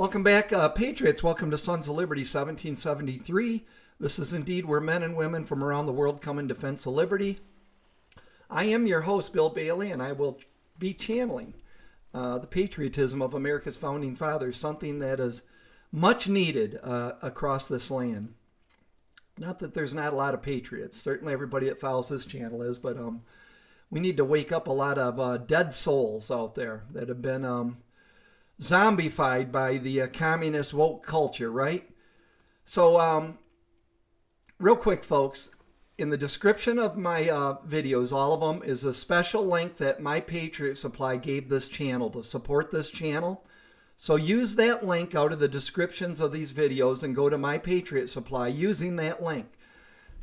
Welcome back, Patriots. Welcome to Sons of Liberty 1773. This is indeed where men and women from around the world come in defense of liberty. I am your host, Bill Bailey, and I will be channeling the patriotism of America's founding fathers, something that is much needed across this land. Not that there's not a lot of patriots. Certainly everybody that follows this channel is, but we need to wake up a lot of dead souls out there that have been zombified by the communist woke culture, right? So, real quick, folks, in the description of my videos, all of them, is a special link that My Patriot Supply gave this channel to support this channel. So use that link out of the descriptions of these videos and go to My Patriot Supply using that link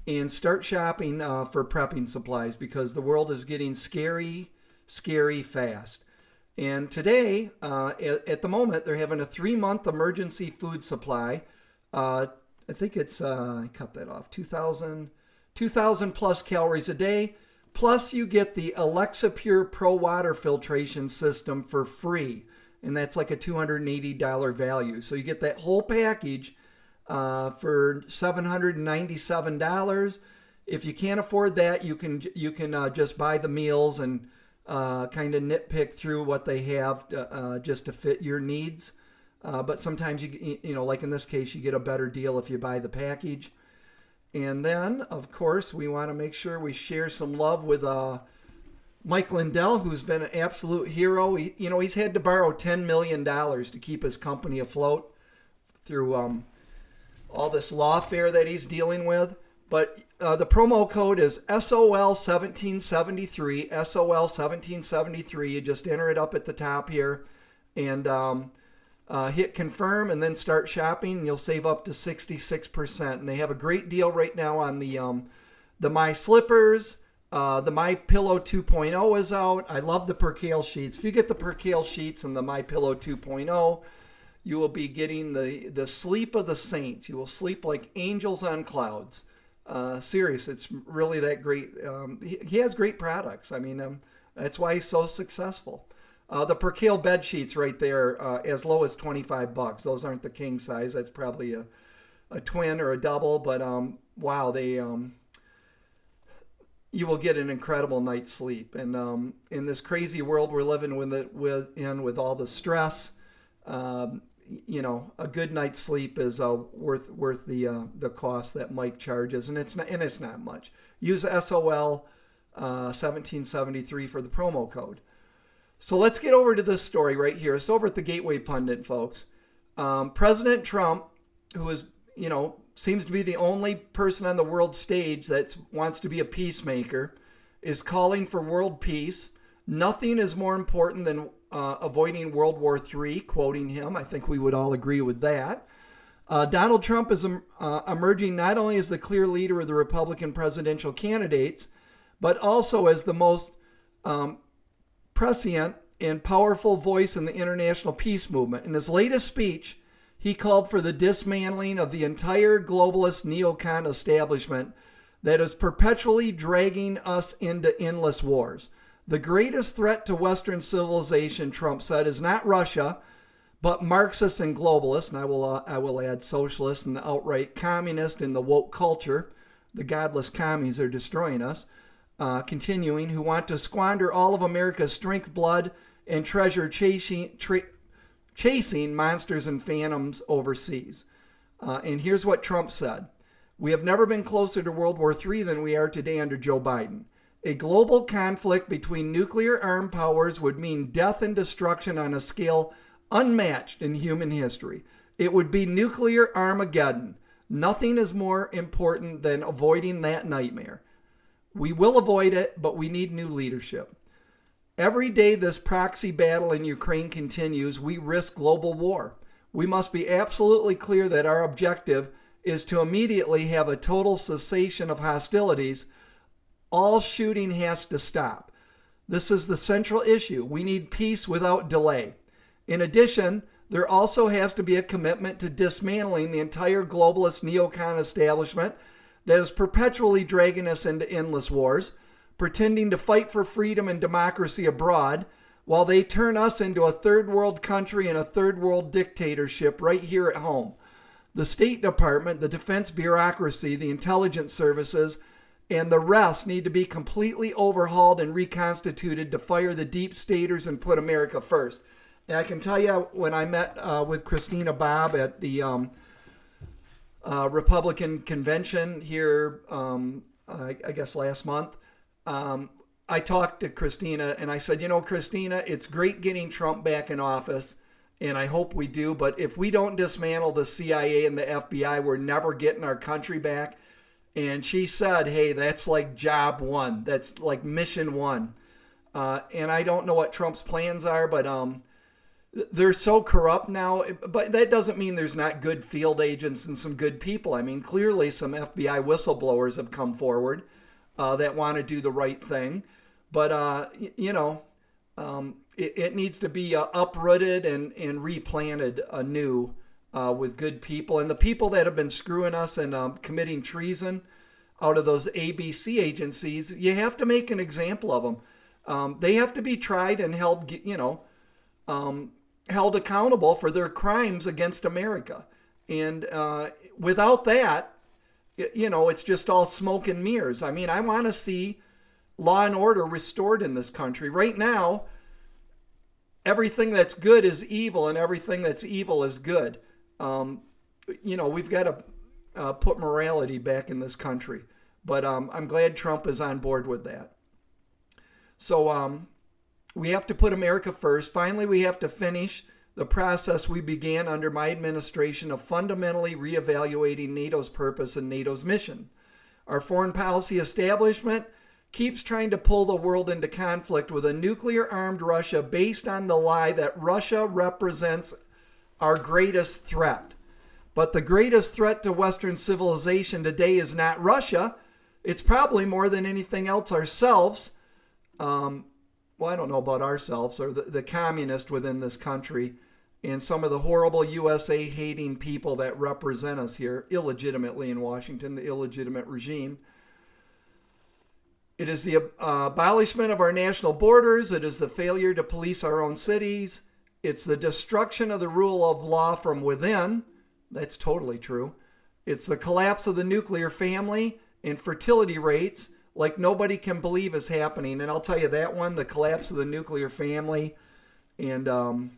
and start shopping for prepping supplies, because the world is getting scary, scary fast. And today, at the moment, they're having a 3-month emergency food supply. I think it's, I cut that off, 2,000 plus calories a day. Plus you get the Alexa Pure Pro water filtration system for free. And that's like a $280 value. So you get that whole package for $797. If you can't afford that, you can just buy the meals and kind of nitpick through what they have just to fit your needs. But sometimes you know, like in this case, you get a better deal if you buy the package. And then, of course, we want to make sure we share some love with Mike Lindell, who's been an absolute hero. He's had to borrow $10 million to keep his company afloat through all this lawfare that he's dealing with. But the promo code is SOL1773, SOL1773. You just enter it up at the top here and hit confirm and then start shopping, and you'll save up to 66%. And they have a great deal right now on the My Slippers. The My Pillow 2.0 is out. I love the percale sheets. If you get the percale sheets and the My Pillow 2.0, you will be getting the sleep of the saints. You will sleep like angels on clouds. Serious, it's really that great. He has great products. I mean, that's why he's so successful. The percale bed sheets right there, as low as $25. Those aren't the king size. That's probably a twin or a double. But wow, they you will get an incredible night's sleep. And in this crazy world we're living with all the stress, a good night's sleep is worth the cost that Mike charges, and it's not much. Use SOL 1773 for the promo code. So let's get over to this story right here. It's over at the Gateway Pundit, folks. President Trump, who is seems to be the only person on the world stage that wants to be a peacemaker, is calling for world peace. Nothing is more important than avoiding World War III, quoting him. I think we would all agree with that. Donald Trump is emerging not only as the clear leader of the Republican presidential candidates, but also as the most prescient and powerful voice in the international peace movement. In his latest speech, he called for the dismantling of the entire globalist neocon establishment that is perpetually dragging us into endless wars. The greatest threat to Western civilization, Trump said, is not Russia, but Marxists and globalists, and I will add socialists and outright communists in the woke culture. The godless commies are destroying us. Continuing, who want to squander all of America's strength, blood, and treasure chasing monsters and phantoms overseas. And here's what Trump said. We have never been closer to World War III than we are today under Joe Biden. A global conflict between nuclear armed powers would mean death and destruction on a scale unmatched in human history. It would be nuclear Armageddon. Nothing is more important than avoiding that nightmare. We will avoid it, but we need new leadership. Every day this proxy battle in Ukraine continues, we risk global war. We must be absolutely clear that our objective is to immediately have a total cessation of hostilities. All shooting has to stop. This is the central issue. We need peace without delay. In addition, there also has to be a commitment to dismantling the entire globalist neocon establishment that is perpetually dragging us into endless wars, pretending to fight for freedom and democracy abroad, while they turn us into a third world country and a third world dictatorship right here at home. The State Department, the defense bureaucracy, the intelligence services, and the rest need to be completely overhauled and reconstituted to fire the deep staters and put America first. And I can tell you, when I met with Christina Bobb at the Republican convention here, I guess last month, I talked to Christina and I said, Christina, it's great getting Trump back in office, and I hope we do, but if we don't dismantle the CIA and the FBI, we're never getting our country back. And she said, hey, that's like job one. That's like mission one. And I don't know what Trump's plans are, but they're so corrupt now. But that doesn't mean there's not good field agents and some good people. I mean, clearly some FBI whistleblowers have come forward that want to do the right thing. But, it needs to be uprooted and replanted anew with good people. And the people that have been screwing us and committing treason out of those ABC agencies, you have to make an example of them. They have to be tried and held, held accountable for their crimes against America. And without that, it's just all smoke and mirrors. I mean, I want to see law and order restored in this country. Right now, everything that's good is evil and everything that's evil is good. We've got to put morality back in this country. But I'm glad Trump is on board with that. So we have to put America first. Finally, we have to finish the process we began under my administration of fundamentally reevaluating NATO's purpose and NATO's mission. Our foreign policy establishment keeps trying to pull the world into conflict with a nuclear-armed Russia based on the lie that Russia represents our greatest threat. But the greatest threat to Western civilization today is not Russia. It's probably more than anything else ourselves. I don't know about ourselves or the communists within this country and some of the horrible USA-hating people that represent us here illegitimately in Washington, the illegitimate regime. It is the abolishment of our national borders. It is the failure to police our own cities. It's the destruction of the rule of law from within. That's totally true. It's the collapse of the nuclear family and fertility rates like nobody can believe is happening. And I'll tell you that one, the collapse of the nuclear family and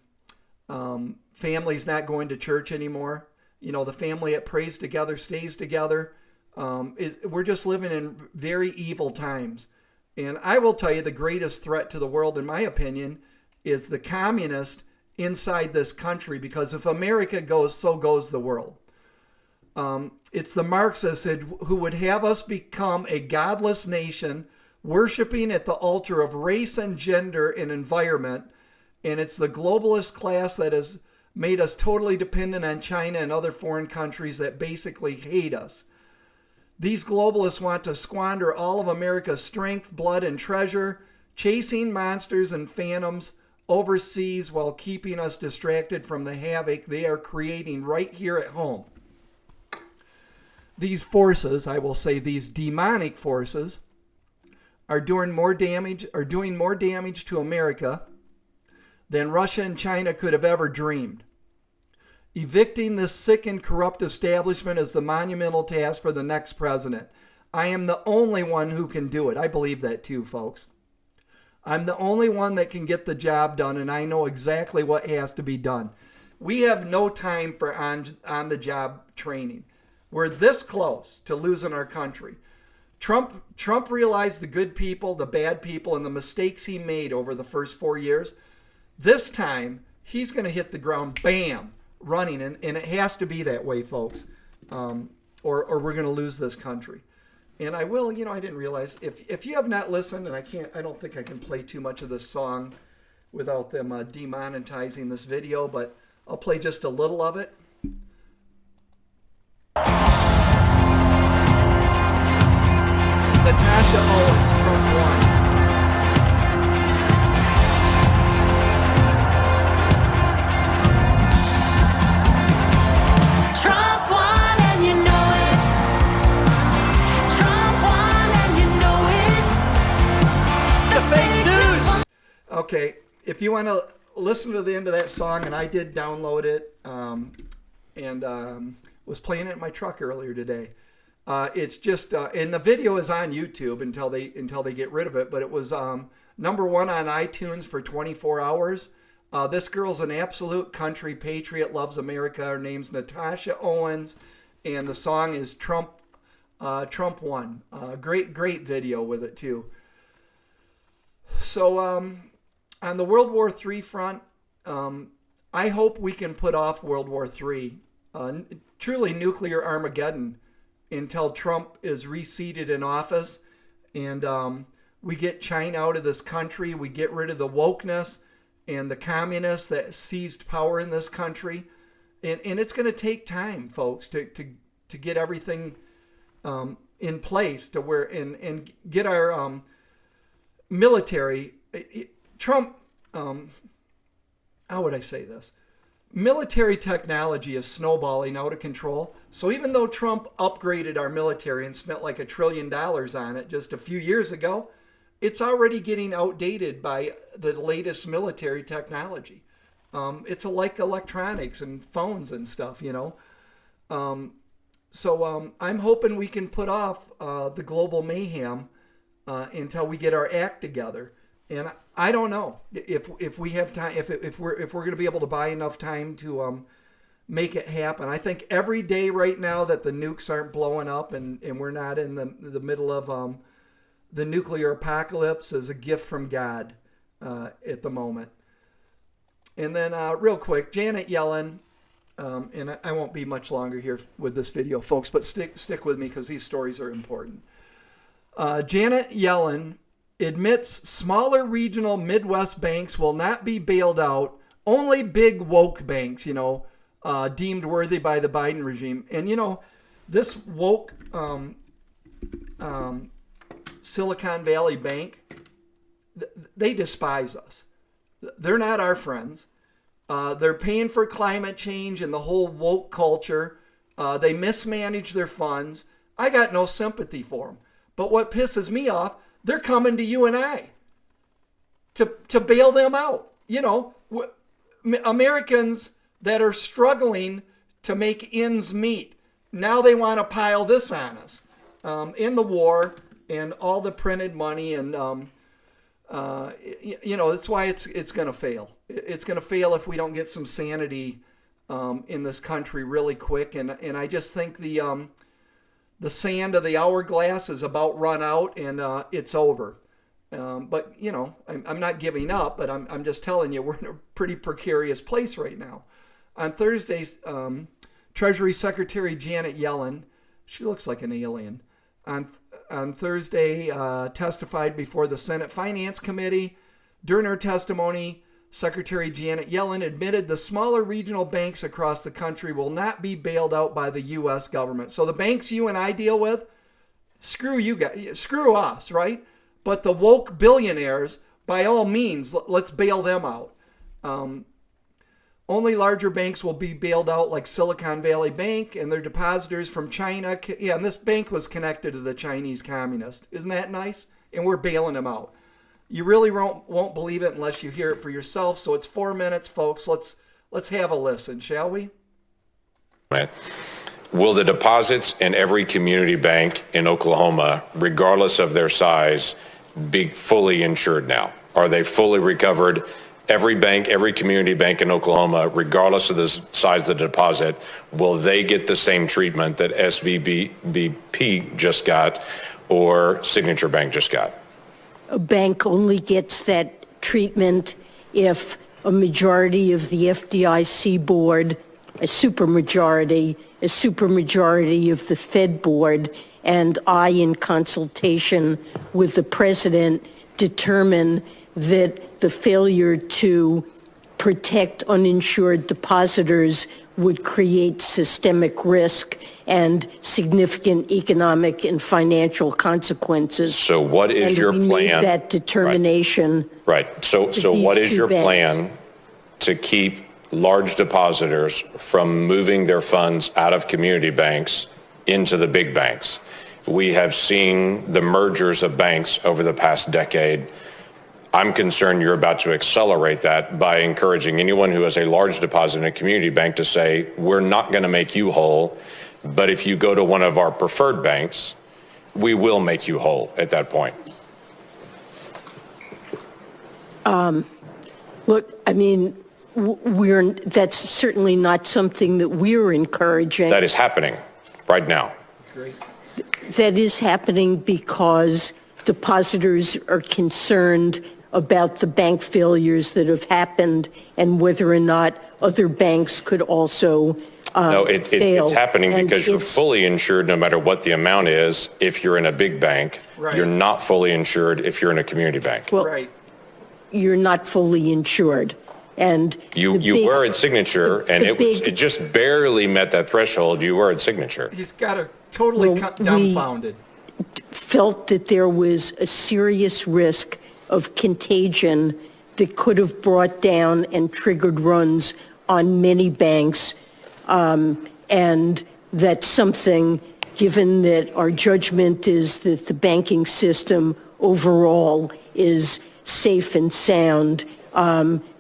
families not going to church anymore. The family that prays together stays together. We're just living in very evil times. And I will tell you the greatest threat to the world, in my opinion, is the communist inside this country, because if America goes, so goes the world. It's the Marxists who would have us become a godless nation, worshiping at the altar of race and gender and environment. And it's the globalist class that has made us totally dependent on China and other foreign countries that basically hate us. These globalists want to squander all of America's strength, blood, and treasure, chasing monsters and phantoms overseas while keeping us distracted from the havoc they are creating right here at home. These forces, I will say these demonic forces, are doing more damage to America than Russia and China could have ever dreamed. Evicting this sick and corrupt establishment is the monumental task for the next president. I am the only one who can do it. I believe that too, folks. I'm the only one that can get the job done, and I know exactly what has to be done. We have no time for on-the-job training. We're this close to losing our country. Trump realized the good people, the bad people, and the mistakes he made over the first 4 years. This time, he's going to hit the ground, bam, running, and it has to be that way, folks, or we're going to lose this country. And I will, I didn't realize, if you have not listened, and I don't think I can play too much of this song without them demonetizing this video, but I'll play just a little of it. It's Natasha Owens, Trump 1. Okay, if you want to listen to the end of that song, and I did download it, and was playing it in my truck earlier today. It's just, and the video is on YouTube until they get rid of it. But it was number one on iTunes for 24 hours. This girl's an absolute country patriot, loves America. Her name's Natasha Owens, and the song is Trump. Trump won. Great video with it too. So on the World War III front, I hope we can put off World War III, truly nuclear Armageddon, until Trump is reseated in office, and we get China out of this country. We get rid of the wokeness and the communists that seized power in this country, and it's going to take time, folks, to get everything in place to where and get our military. Trump, how would I say this? Military technology is snowballing out of control. So even though Trump upgraded our military and spent like $1 trillion on it just a few years ago, it's already getting outdated by the latest military technology. It's like electronics and phones and stuff, you know. So I'm hoping we can put off the global mayhem until we get our act together. And I don't know if we have time, if we're going to be able to buy enough time to make it happen. I think every day right now that the nukes aren't blowing up and we're not in the middle of the nuclear apocalypse is a gift from God at the moment. And then real quick, Janet Yellen. And I won't be much longer here with this video, folks, but stick with me because these stories are important. Janet Yellen admits smaller regional Midwest banks will not be bailed out. Only big woke banks, deemed worthy by the Biden regime. And, this woke Silicon Valley Bank, they despise us. They're not our friends. They're paying for climate change and the whole woke culture. They mismanage their funds. I got no sympathy for them. But what pisses me off, they're coming to you and I to bail them out. Americans that are struggling to make ends meet. Now they want to pile this on us in the war and all the printed money. And, that's why it's going to fail. It's going to fail if we don't get some sanity in this country really quick. And I just think the sand of the hourglass is about run out, and it's over. But I'm not giving up, but I'm just telling you, we're in a pretty precarious place right now. On Thursday's Treasury Secretary Janet Yellen, she looks like an alien, on Thursday testified before the Senate Finance Committee. During her testimony, Secretary Janet Yellen admitted the smaller regional banks across the country will not be bailed out by the U.S. government. So the banks you and I deal with, screw you guys, screw us, right? But the woke billionaires, by all means, let's bail them out. Only larger banks will be bailed out, like Silicon Valley Bank and their depositors from China. Yeah, and this bank was connected to the Chinese communist. Isn't that nice? And we're bailing them out. You really won't believe it unless you hear it for yourself. So it's 4 minutes, folks. Let's have a listen, shall we? Right. Will the deposits in every community bank in Oklahoma, regardless of their size, be fully insured now? Are they fully recovered? Every bank, every community bank in Oklahoma, regardless of the size of the deposit, will they get the same treatment that SVB just got or Signature Bank just got? A bank only gets that treatment if a majority of the FDIC board, a supermajority of the Fed board, and I, in consultation with the president, determine that the failure to protect uninsured depositors would create systemic risk and significant economic and financial consequences. So what is your plan? Made that determination. Right. So what is your plan to keep large depositors from moving their funds out of community banks into the big banks? We have seen the mergers of banks over the past decade. I'm concerned you're about to accelerate that by encouraging anyone who has a large deposit in a community bank to say, we're not going to make you whole, but if you go to one of our preferred banks, we will make you whole at that point. Look, I mean, that's certainly not something that we're encouraging. That is happening right now. Great. That is happening because depositors are concerned about the bank failures that have happened and whether or not other banks could also No, fail. it's happening And because you're fully insured no matter what the amount is if you're in a big bank. Right. You're not fully insured if you're in a community bank. Well, Right. you're not fully insured. And You were at Signature, and it just barely met that threshold. You were at Signature. He's got her totally dumbfounded. felt that there was a serious risk of contagion that could have brought down and triggered runs on many banks, and that's something, given that our judgment is that the banking system overall is safe and sound,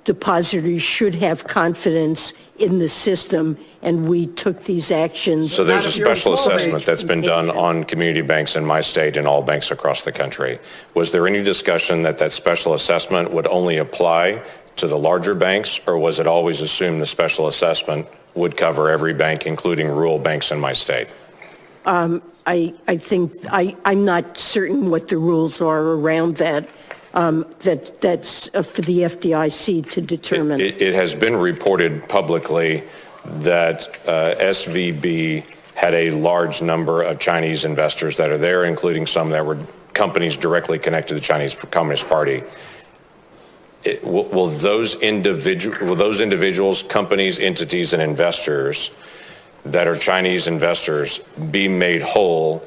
depositors should have confidence in the system, and we took these actions. So there's a special assessment that's been done contagion. on community banks in my state and all banks across the country. Was there any discussion that that special assessment would only apply to the larger banks, or was it always assumed the special assessment would cover every bank, including rural banks in my state? I think I'm not certain what the rules are around that. That's for the FDIC to determine. It has been reported publicly that SVB had a large number of Chinese investors that are there, including some that were companies directly connected to the Chinese Communist Party. Will those individuals, companies, entities, and investors that are Chinese investors be made whole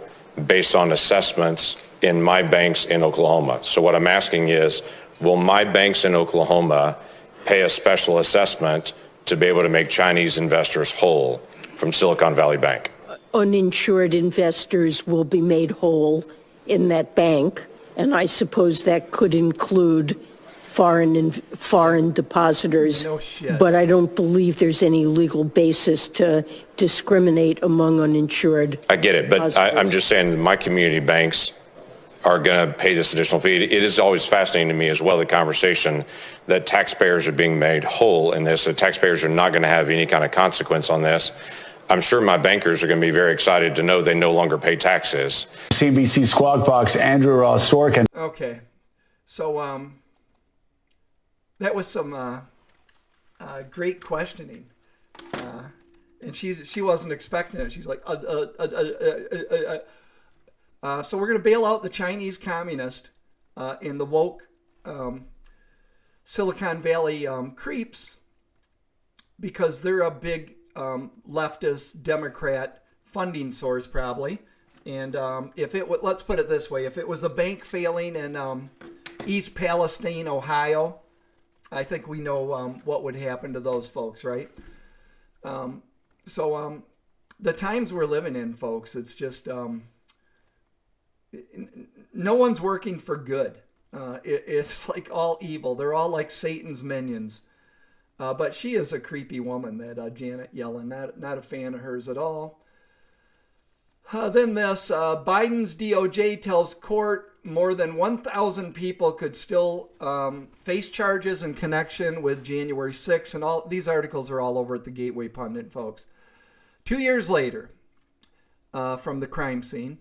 based on assessments in my banks in Oklahoma? So what I'm asking is, will my banks in Oklahoma pay a special assessment to be able to make Chinese investors whole from Silicon Valley Bank? Uninsured investors will be made whole in that bank, and I suppose that could include foreign depositors. No shit. But I don't believe there's any legal basis to discriminate among uninsured. I get it, but I'm just saying that my community banks are going to pay this additional fee. It is always fascinating to me as well, the conversation that taxpayers are being made whole in this, that taxpayers are not going to have any kind of consequence on this. I'm sure my bankers are going to be very excited to know they no longer pay taxes. CBC Squawk Box, Andrew Sorkin. Okay. So, that was some great questioning. And she wasn't expecting it. She's like, so we're going to bail out the Chinese communist and the woke Silicon Valley creeps because they're a big leftist Democrat funding source probably. And let's put it this way, if it was a bank failing in East Palestine, Ohio, I think we know what would happen to those folks, right? So the times we're living in, folks, it's just... no one's working for good. It's like all evil. They're all like Satan's minions. But she is a creepy woman, that Janet Yellen. Not a fan of hers at all. Then this, Biden's DOJ tells court more than 1,000 people could still face charges in connection with January 6th. And all these articles are all over at the Gateway Pundit, folks. 2 years later, from the crime scene,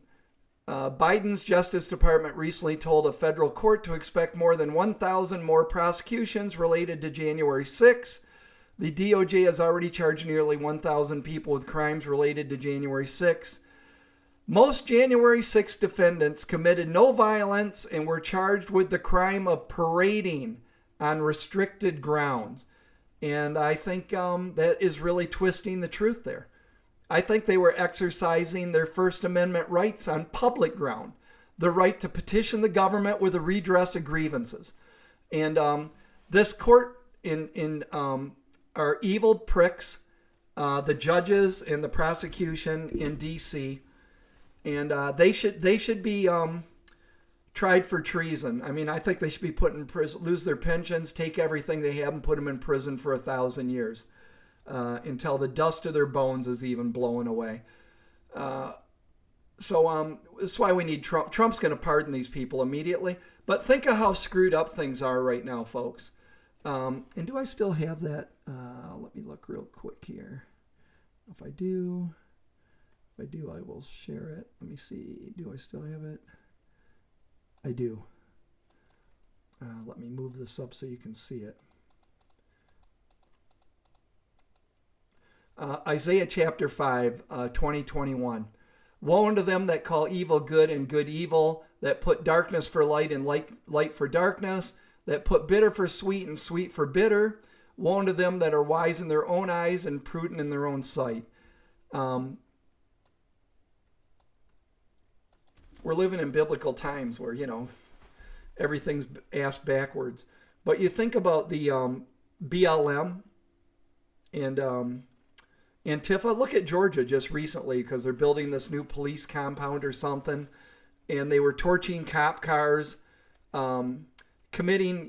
Biden's Justice Department recently told a federal court to expect more than 1,000 more prosecutions related to January 6th. The DOJ has already charged nearly 1,000 people with crimes related to January 6th. Most January 6th defendants committed no violence and were charged with the crime of parading on restricted grounds. And I think that is really twisting the truth there. I think they were exercising their First Amendment rights on public ground, the right to petition the government with a redress of grievances. And this court are evil pricks, the judges and the prosecution in D.C., and they should be tried for treason. I mean, I think they should be put in prison, lose their pensions, take everything they have and put them in prison for 1,000 years until the dust of their bones is even blown away. So that's why we need Trump. Trump's going to pardon these people immediately. But think of how screwed up things are right now, folks. And do I still have that? Let me look real quick here. If I do, I will share it. Let me see. Do I still have it? I do. Let me move this up so you can see it. Isaiah chapter 5, 2021. Woe unto them that call evil good and good evil, that put darkness for light and light for darkness, that put bitter for sweet and sweet for bitter. Woe unto them that are wise in their own eyes and prudent in their own sight. We're living in biblical times where, everything's asked backwards. But you think about the BLM and Antifa. Look at Georgia just recently, because they're building this new police compound or something, and they were torching cop cars, committing,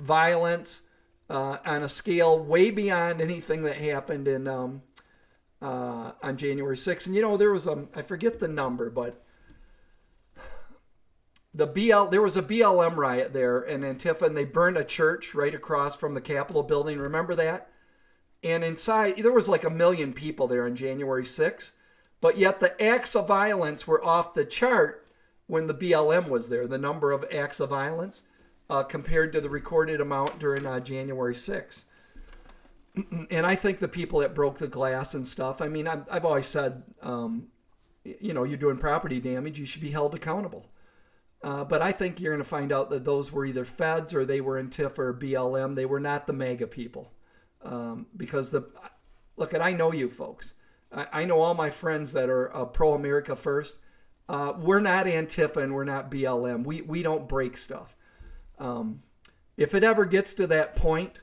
violence on a scale way beyond anything that happened in on January 6th. And there was I forget the number, but there was a BLM riot there in Antifa, and they burned a church right across from the Capitol building. Remember that? And inside, there was like 1 million people there on January 6th. But yet the acts of violence were off the chart when the BLM was there, the number of acts of violence compared to the recorded amount during January 6th. And I think the people that broke the glass and stuff, I mean, I've always said, you're doing property damage, you should be held accountable. But I think you're going to find out that those were either feds or they were Antifa or BLM. They were not the MAGA people. Because I know you folks. I know all my friends that are pro-America first. We're not Antifa and we're not BLM. We don't break stuff. If it ever gets to that point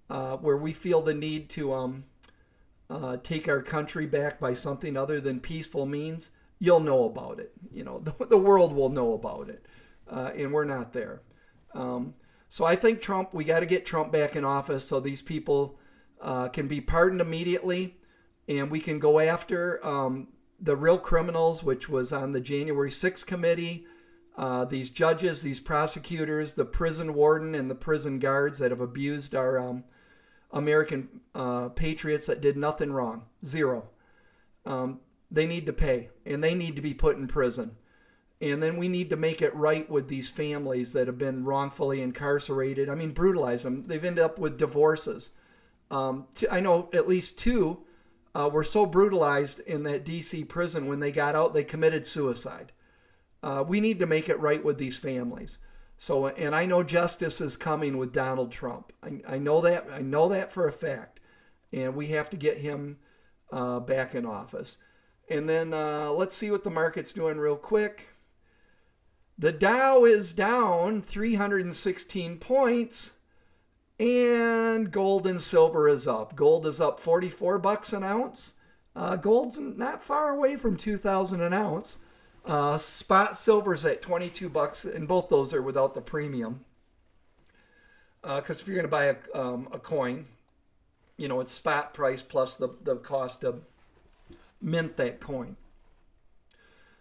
where we feel the need to take our country back by something other than peaceful means, you'll know about it. The world will know about it. And we're not there. So I think we got to get Trump back in office so these people can be pardoned immediately, and we can go after the real criminals, which was on the January 6th committee, these judges, these prosecutors, the prison warden, and the prison guards that have abused our American patriots that did nothing wrong. Zero. They need to pay, and they need to be put in prison. And then we need to make it right with these families that have been wrongfully incarcerated. I mean, brutalize them. They've ended up with divorces. I know at least 2 were so brutalized in that D.C. prison when they got out, they committed suicide. We need to make it right with these families. So, and I know justice is coming with Donald Trump. I know that. I know that for a fact. And we have to get him back in office. And then let's see what the market's doing real quick. The Dow is down 316 points. And gold and silver is up. Gold is up $44 an ounce. Gold's not far away from $2,000 an ounce. Spot silver's at $22, and both those are without the premium. Because if you're going to buy a coin, it's spot price plus the cost to mint that coin.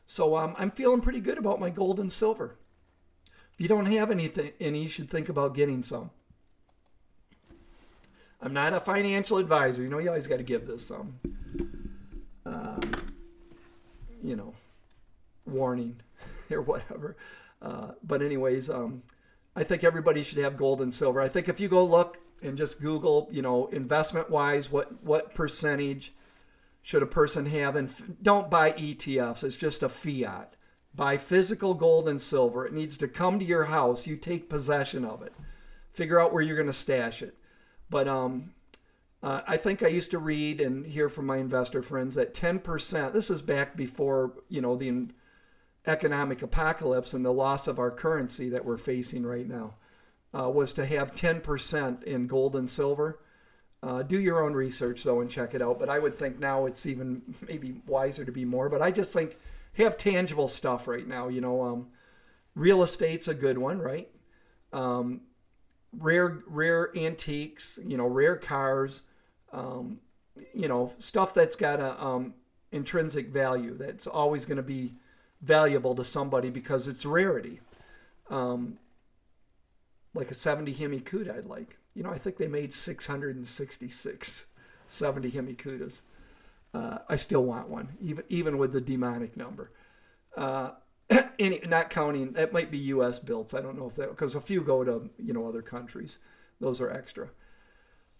So I'm feeling pretty good about my gold and silver. If you don't have any, you should think about getting some. I'm not a financial advisor. You always got to give this some, warning or whatever. But anyways, I think everybody should have gold and silver. I think if you go look and just Google, investment-wise, what percentage should a person have? And don't buy ETFs. It's just a fiat. Buy physical gold and silver. It needs to come to your house. You take possession of it. Figure out where you're going to stash it. But I think I used to read and hear from my investor friends that 10%, this is back before, the economic apocalypse and the loss of our currency that we're facing right now, was to have 10% in gold and silver. Do your own research, though, and check it out. But I would think now it's even maybe wiser to be more. But I just think have tangible stuff right now. Real estate's a good one, right? Rare antiques, rare cars, stuff that's got a intrinsic value that's always going to be valuable to somebody because it's rarity. Like a 70 Hemi Cuda I'd like. I think they made 666 70 Hemi Cudas. I still want one, even with the demonic number. Not counting, that might be U.S. built. I don't know if that, because a few go to, other countries. Those are extra.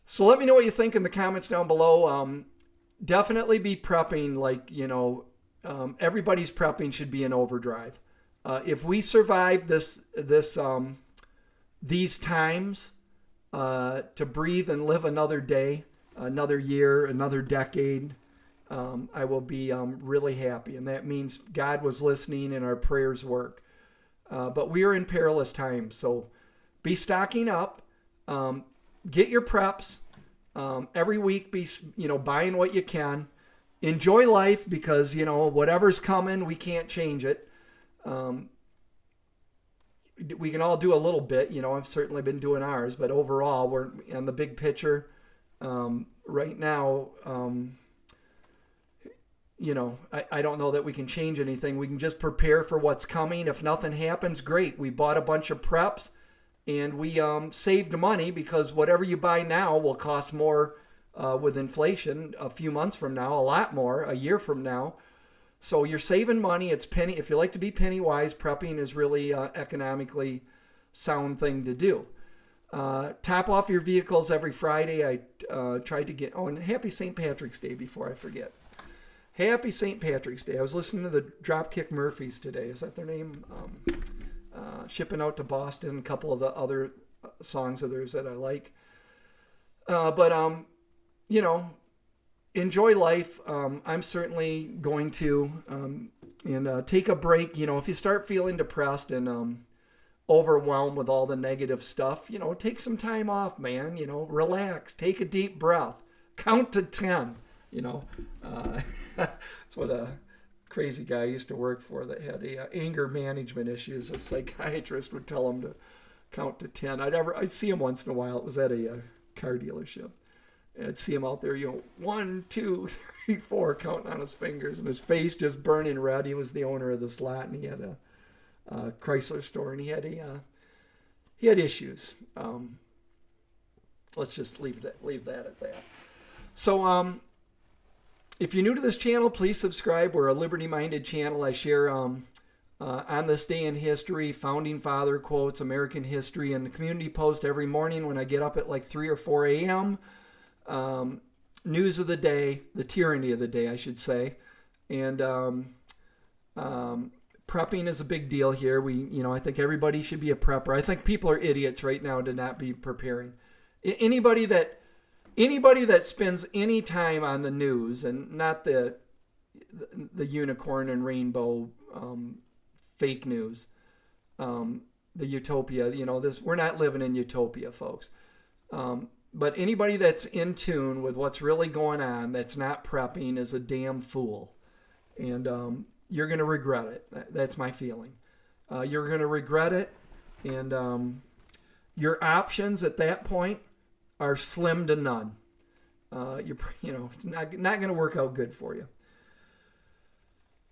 So let me know what you think in the comments down below. Definitely be prepping like, everybody's prepping should be in overdrive. If we survive these times, to breathe and live another day, another year, another decade, I will be really happy. And that means God was listening and our prayers work. But we are in perilous times. So be stocking up. Get your preps. Every week be, buying what you can. Enjoy life because, whatever's coming, we can't change it. We can all do a little bit. I've certainly been doing ours. But overall, we're on the big picture right now. I don't know that we can change anything. We can just prepare for what's coming. If nothing happens, great. We bought a bunch of preps and we saved money because whatever you buy now will cost more with inflation a few months from now, a lot more a year from now. So you're saving money. It's penny. If you like to be penny wise, prepping is really economically sound thing to do. Top off your vehicles every Friday. I tried to get, and happy St. Patrick's Day before I forget. Happy St. Patrick's Day. I was listening to the Dropkick Murphys today. Is that their name? Shipping Out to Boston, a couple of the other songs of theirs that I like. But enjoy life. I'm certainly going to. And take a break. If you start feeling depressed and overwhelmed with all the negative stuff, take some time off, man. Relax. Take a deep breath. Count to 10. That's what a crazy guy I used to work for that had anger management issues. A psychiatrist would tell him to count to 10. I'd see him once in a while. It was at a car dealership. And I'd see him out there, 1, 2, 3, 4, counting on his fingers, and his face just burning red. He was the owner of this lot, and he had a Chrysler store, and he had issues. Let's just leave that at that. So, if you're new to this channel, please subscribe. We're a liberty-minded channel. I share on this day in history, founding father quotes, American history, and the community post every morning when I get up at like 3 or 4 a.m. News of the day, the tyranny of the day, I should say. And prepping is a big deal here. I think everybody should be a prepper. I think people are idiots right now to not be preparing. Anybody that spends any time on the news and not the unicorn and rainbow fake news, the utopia, we're not living in utopia, folks. But anybody that's in tune with what's really going on, that's not prepping, is a damn fool. And you're going to regret it. That's my feeling. You're going to regret it. And your options at that point are slim to none. It's not going to work out good for you.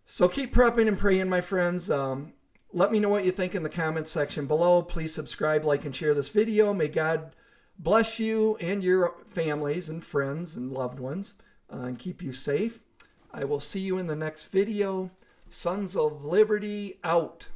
So keep prepping and praying, my friends. Let me know what you think in the comments section below. Please subscribe, like, and share this video. May God bless you and your families and friends and loved ones and keep you safe. I will see you in the next video. Sons of Liberty out.